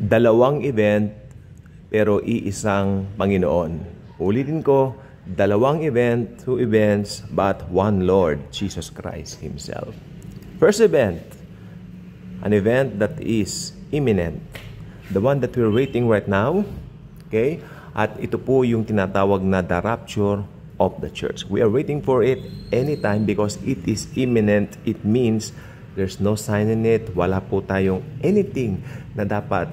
Dalawang event, pero iisang Panginoon. Ulitin ko, dalawang event, two events, but one Lord, Jesus Christ Himself. First event, an event that is imminent. The one that we're waiting right now, okay? At ito po yung tinatawag na the rapture of the church. We are waiting for it anytime because it is imminent. It means there's no sign in it. Wala po tayong anything na dapat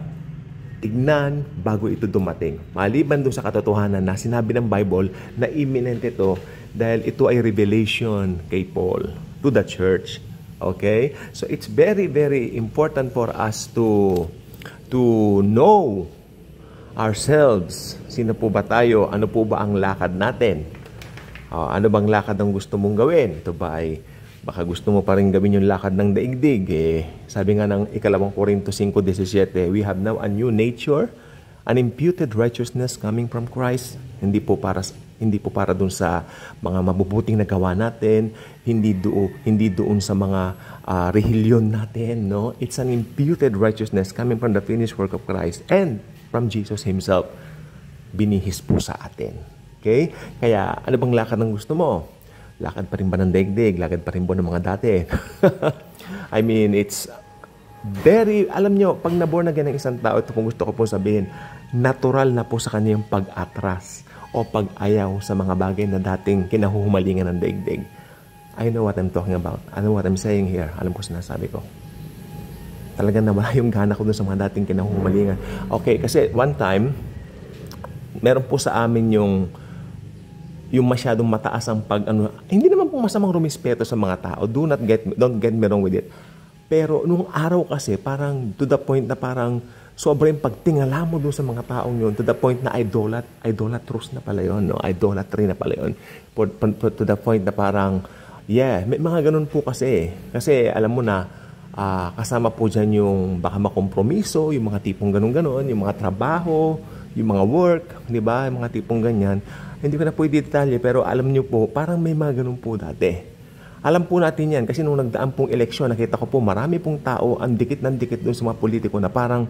tignan bago ito dumating. Maliban doon sa katotohanan na sinabi ng Bible na imminent ito dahil ito ay revelation kay Paul to the church. Okay? So it's very, very important for us to know ourselves. Sino po ba tayo? Ano po ba ang lakad natin? Ano bang lakad ang gusto mong gawin? Ito ba ay baka gusto mo pa rin gawin yung lakad ng daigdig. Sabi nga ng 2 Korinto 5:17, we have now a new nature, an imputed righteousness coming from Christ. Hindi po para dun sa mga mabubuting nagawa natin, hindi doon sa mga rehilyon natin, no? It's an imputed righteousness coming from the finished work of Christ and from Jesus Himself. Binihis po sa atin. Okay? Kaya ano bang lakad ng gusto mo? Lakad pa rin ba ng daigdig? Lakad pa rin po ng mga dati? I mean, it's very, alam nyo, pag naborn again ng isang tao, ito kung gusto ko po sabihin, natural na po sa kanya yung pag-atras o pag-ayaw sa mga bagay na dating kinahuhumalingan ng daigdig. I know what I'm talking about. I know what I'm saying here. Alam ko sinasabi ko. Talagang nawala yung gana ko dun sa mga dating kinahuhumalingan. Okay, kasi one time, meron po sa amin yung masyadong mataas ang hindi naman po masamang rumispeto sa mga tao. Don't get me wrong with it. Pero nung araw kasi, parang to the point na parang sobrang pagtingala mo doon sa mga taong yun, to the point na idolatrous na pala yun, no? Idolatry na pala yun. To the point na parang, yeah, may mga ganun po kasi. Kasi alam mo na, kasama po dyan yung baka makompromiso, yung mga tipong ganun-ganon, yung mga trabaho, yung mga work, di ba? Yung mga tipong ganyan. Hindi ko na po i-detalye, pero alam niyo po, parang may mga ganun po dati. Alam po natin yan, kasi nung nagdaan pong eleksyon, nakita ko po, marami pong tao, ang dikit ng dikit doon sa mga politiko na parang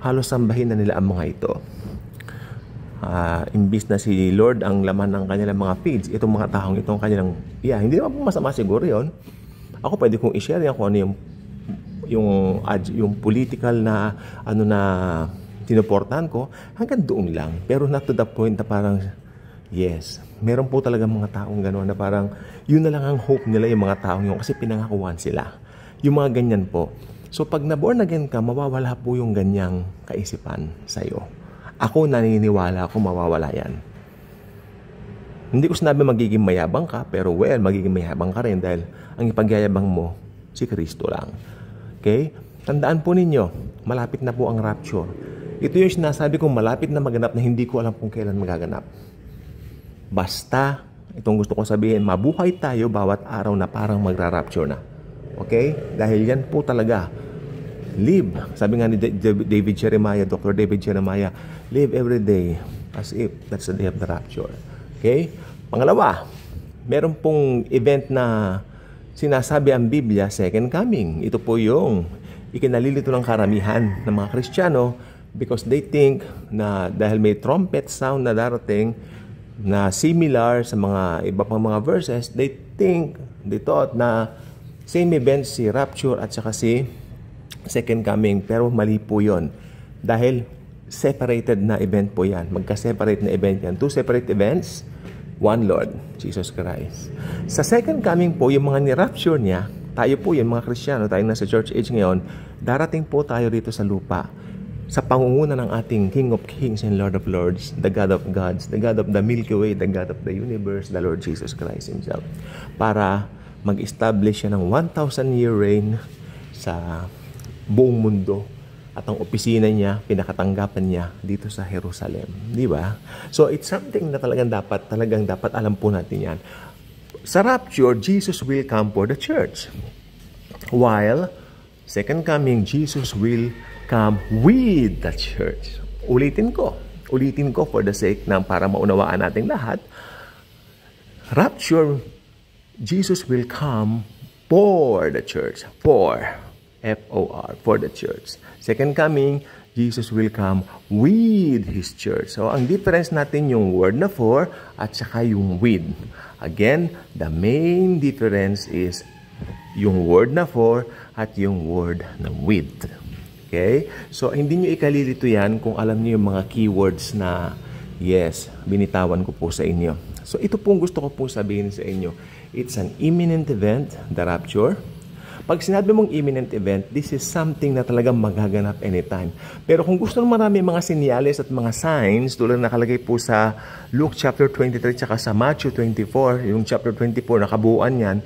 halos sambahin na nila ang mga ito. Imbis na si Lord ang laman ng kanilang mga feeds, itong mga taong itong kanilang, hindi naman po masama siguro yun. Ako pwede kong i-share yan kung ano yung political na, sinuportahan ko, hanggang doon lang. Pero not to the point na parang, yes, meron po talaga mga taong gano'n na parang yun na lang ang hope nila yung mga taong yun kasi pinangakuan sila. Yung mga ganyan po. So pag na-born again ka, mawawala po yung ganyang kaisipan sa'yo. Ako naniniwala ako mawawala yan. Hindi ko sinabi magiging mayabang ka, pero magiging mayabang ka rin dahil ang ipagyayabang mo, si Kristo lang. Okay? Tandaan po ninyo, malapit na po ang rapture. Ito yung sinasabi kong malapit na maganap na hindi ko alam kung kailan magaganap. Basta, itong gusto kong sabihin, mabuhay tayo bawat araw na parang magra-rapture na. Okay? Dahil yan po talaga. Live. Sabi nga ni David Jeremiah, Dr. David Jeremiah, live every day as if that's the day of the rapture. Okay? Pangalawa, meron pong event na sinasabi ang Biblia, second coming. Ito po yung ikinalilito ng karamihan ng mga Kristiyano because they think na dahil may trumpet sound na darating na similar sa mga iba pang mga verses, they thought na same event si rapture at saka si second coming, pero mali po yun. Dahil separated na event po yan. Magka-separate na event yan. Two separate events, one Lord, Jesus Christ. Sa second coming po, yung mga ni-rapture niya, tayo po yung mga Kristiyano, tayo nasa church age ngayon, darating po tayo dito sa lupa sa pangunguna ng ating King of Kings and Lord of Lords, the God of Gods, the God of the Milky Way, the God of the universe, the Lord Jesus Christ Himself, para mag-establish siya ng 1,000-year reign sa buong mundo. At ang opisina niya, pinakatanggapan niya dito sa Jerusalem. Di ba? So, it's something na talagang dapat alam po natin yan. Sa rapture, Jesus will come for the church. While, second coming, Jesus will come with the church. Ulitin ko for the sake ng para maunawaan natin lahat. Rapture, Jesus will come for the church. For the church. Second coming, Jesus will come with His church. So, ang difference natin yung word na for at saka yung with. Again, the main difference is yung word na for at yung word na with. Okay? So, hindi nyo ikalilito yan kung alam nyo yung mga keywords na, yes, binitawan ko po sa inyo. So, ito pong gusto ko pong sabihin sa inyo. It's an imminent event, the rapture. Pag sinabi mong imminent event, this is something na talagang magaganap anytime. Pero kung gusto ng marami mga senyales at mga signs, tulad nakalagay po sa Luke chapter 23 tsaka sa Matthew 24, yung chapter 24, nakabuuan yan,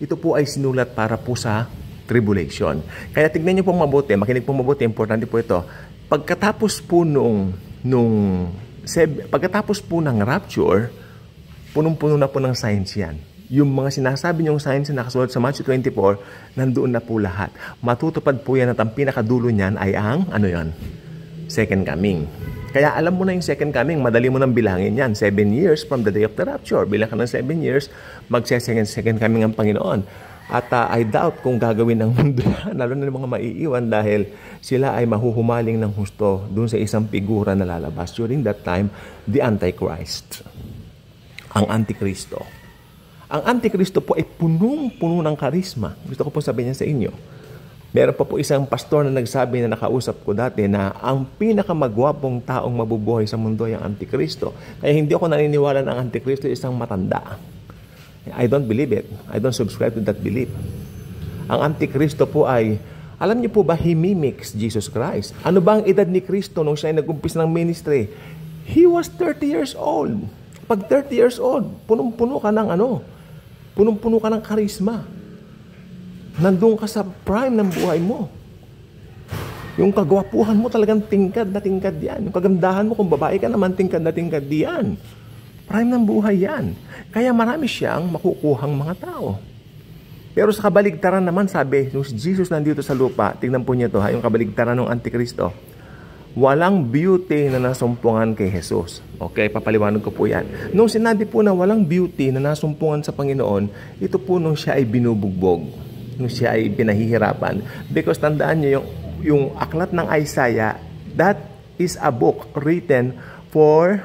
ito po ay sinulat para po sa tribulation. Kaya tignan niyo pong mabuti, makinig pong mabuti, importante po ito. Pagkatapos po pagkatapos po ng rapture, punong-puno na po ng signs yan. Yung mga sinasabi niyong signs na nakasulat sa Matthew 24, nandoon na po lahat. Matutupad po yan at ang pinakadulo niyan ay ang, second coming. Kaya alam mo na yung second coming, madali mo nang bilangin yan. 7 years from the day of the rapture. Bilang ka ng 7 years, second coming ang Panginoon. At I doubt kung gagawin ng mundo yan, lalo na ng mga maiiwan dahil sila ay mahuhumaling ng husto dun sa isang figura na lalabas. During that time, the Antichrist. Ang Antikristo. Ang Antikristo po ay punong-puno ng karisma. Gusto ko po sabihin niya sa inyo. Meron pa po isang pastor na nagsabi na nakausap ko dati na ang pinakamagwapong taong mabubuhay sa mundo ay ang Antikristo. Kaya hindi ako naniniwala na ang Antikristo ay isang matanda. I don't believe it. I don't subscribe to that belief. Ang Antikristo po ay, alam niyo po ba, he mimics Jesus Christ. Ano ba ang edad ni Kristo nung siya ay nag-umpisa ng ministry? He was 30 years old. Pag 30 years old, punong-puno ka ng punong-puno ka ng karisma. Nandun ka sa prime ng buhay mo. Yung kagwapuhan mo talagang tingkad na tingkad yan. Yung kagandahan mo, kung babae ka naman, tingkad na tingkad yan. Prime ng buhay yan. Kaya marami siyang makukuhang mga tao. Pero sa kabaligtaran naman, sabi, nung si Jesus nandito sa lupa, tingnan po niyo ito, yung kabaligtaran ng Antikristo, walang beauty na nasumpungan kay Jesus. Okay, papaliwanag ko po yan. Nung sinabi po na walang beauty na nasumpungan sa Panginoon, ito po nung siya ay binubugbog, nung siya ay pinahihirapan. Because tandaan niyo yung aklat ng Isaiah, that is a book written for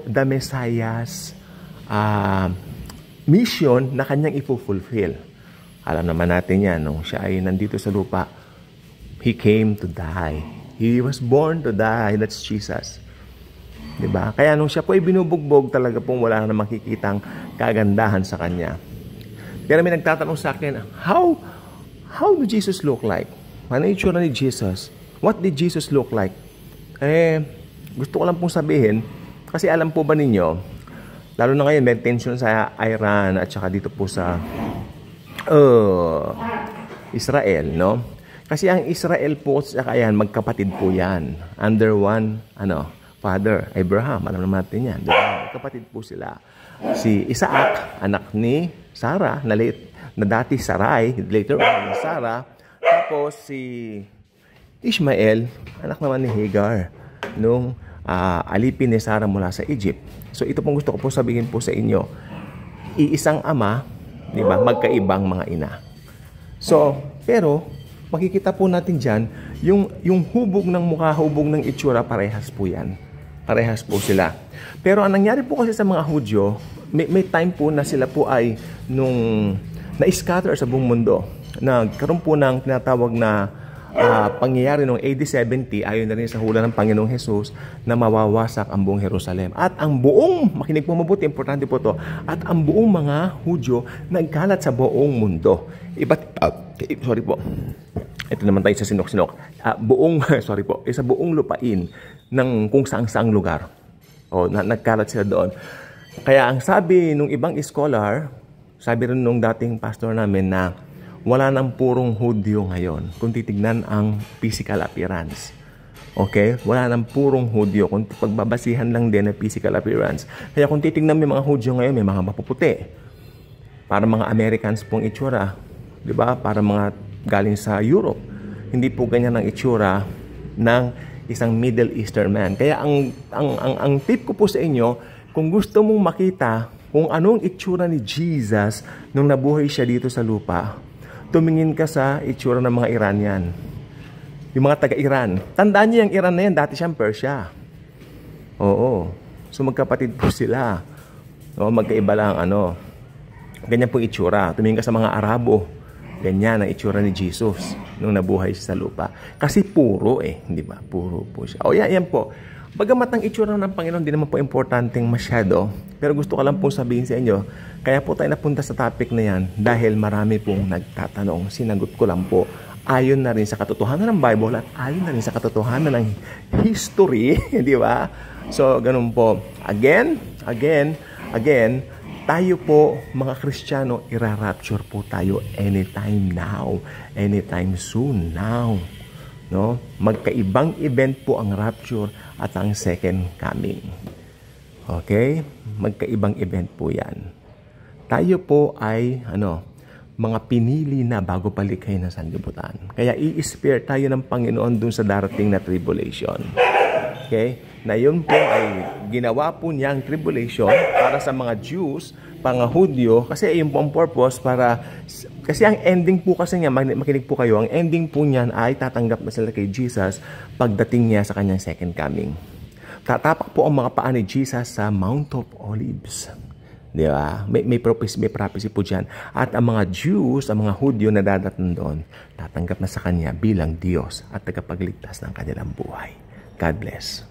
the Messiah's mission na kanyang ifulfill. Alam naman natin yan, nung siya ay nandito sa lupa, He came to die. He was born to die. That's Jesus. Diba? Kaya nung siya po ay binubugbog, talaga pong wala na makikitang kagandahan sa kanya. Pero may nagtatanong sa akin, how do Jesus look like? Ano yung itsura ni Jesus? What did Jesus look like? Gusto ko lang pong sabihin, kasi alam po ba ninyo, lalo na ngayon may tension sa Iran at saka dito po sa Israel, no? Kasi ang Israel po at saka yan, magkapatid po yan. Under one, father, Abraham. Alam naman natin yan. Magkapatid po sila. Si Isaac, anak ni Sarah, na dati Sarai, later on Sarah. Tapos si Ishmael, anak naman ni Hagar, nung alipin ni Sarah mula sa Egypt. So ito pong gusto ko po sabihin po sa inyo. Iisang ama, di ba, magkaibang mga ina. So, pero makikita po natin dyan, yung hubog ng mukha, hubog ng itsura, parehas po yan. Parehas po sila. Pero ang nangyari po kasi sa mga Hudyo, may time po na sila po ay na-scatter sa buong mundo. Nagkaroon po ng tinatawag na pangyayari noong AD 70, ayon na rin sa hula ng Panginoong Jesus, na mawawasak ang buong Jerusalem. At ang buong, makinig po mabuti, importante po to, at ang buong mga Hudyo nagkalat sa buong mundo. Sorry po. Ito naman tayo sa sinok-sinok. Sa buong lupain ng kung saang-saang lugar. Nagkalat sila doon. Kaya ang sabi nung ibang scholar, sabi rin nung dating pastor namin na wala nang purong Hudyo ngayon kung titignan ang physical appearance. Okay? Wala nang purong Hudyo kung pagbabasihan lang din ang physical appearance. Kaya kung titignan may mga Hudyo ngayon, may mga mapuputi. Para mga Americans pong itsura. Diba? Para mga galing sa Europe. Hindi po ganyan ang itsura ng isang Middle Eastern man. Kaya ang tip ko po sa inyo, kung gusto mong makita kung anong itsura ni Jesus nung nabuhay siya dito sa lupa, tumingin ka sa itsura ng mga Iranian. Yung mga taga-Iran. Tandaan niyo yung Iran na yan, dati siyang Persia. Oo. So magkapatid po sila. O, magkaiba lang, ganyan po itsura. Tumingin ka sa mga Arabo. Ganyan ang itsura ni Jesus nung nabuhay siya sa lupa. Kasi puro hindi ba? Puro po siya. O yan po. Bagamat ang itsura ng Panginoon, di naman po importanteng masyado. Pero gusto ko lang po sabihin sa inyo, kaya po tayo napunta sa topic na yan dahil marami pong nagtatanong. Sinagot ko lang po, ayon na rin sa katotohanan ng Bible at ayon na rin sa katotohanan ng history. Di ba? So, ganun po. Again, tayo po, mga Kristiyano, ira-rapture po tayo anytime now, anytime soon now. No? Magkaibang event po ang rapture at ang second coming. Okay? Magkaibang event po yan. Tayo po ay, mga pinili na bago palikhayin ng sanlibutan. Kaya i-spare tayo ng Panginoon dun sa darating na tribulation. Okay? Na yun po ay ginawa po niyang tribulation para sa mga Jews, mga Hudyo, kasi yung po ang purpose para, kasi ang ending po kasi niya, makinig po kayo, ang ending po niyan ay tatanggap na sila kay Jesus pagdating niya sa kanyang second coming. Tatapak po ang mga paa ni Jesus sa Mount of Olives. Di ba? May prophecy po dyan. At ang mga Jews, ang mga Hudyo na dadating doon, tatanggap na sa kanya bilang Diyos at tagapagligtas ng kanilang buhay. God bless.